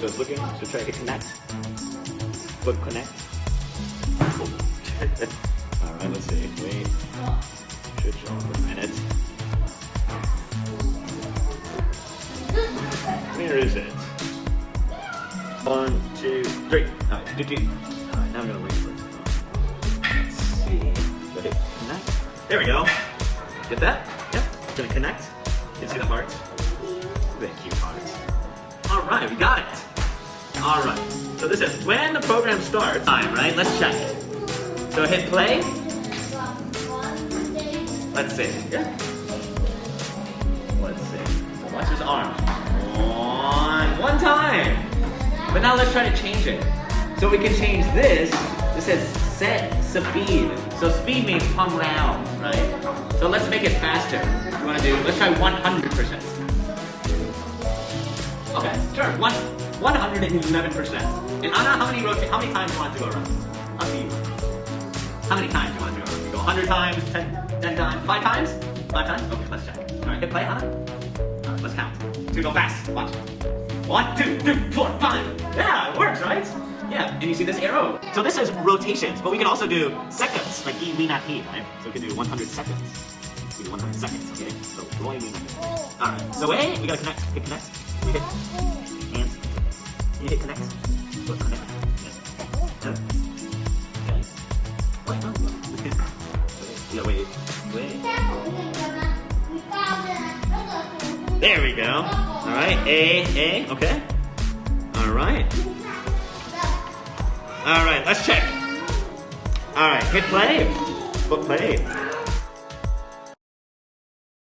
So it's looking, so try to hit connect. Click connect. Alright, let's see. Wait. Should show for a minute. Where is it? 1, 2, 3. Alright, Alright, now I'm gonna wait for it. Let's see. So hit connect. There we go. Get that? Yep. It's gonna connect. You can see the heart. Look at that cute heart. Alright, we got it. Alright. So this is when the program starts. Alright, right? Let's check it. So hit play. Let's see. Yeah. Let's see. So watch his arm. One time. But now let's try to change it. So we can change this. This says set speed. So speed means come round, right? So let's make it faster. You want to do? Let's try 100%. Okay, sure. 111%. And I don't know how many times you want to go around. Up to you. How many times you want to go around? You go 100 times, 10 times, 5 times? 5 times? Okay, let's check. Alright, hit play, huh? Alright, let's count. So go fast. Watch. 1, 2, 3, 4, 5. Yeah, it works, right? Yeah, and you see this arrow. So this is rotations, but we can also do seconds, like E, me, not he, right? So we can do 100 seconds. We do 100 seconds, okay? So Roy, me, not he. Alright, so wait, we gotta connect. Hit connect. We hit and you hit connect. Go connect. Yeah. Okay. What? No. Yeah, wait. There we go. Alright, A, okay. Alright. Alright, let's check. Alright, hit play. Book play.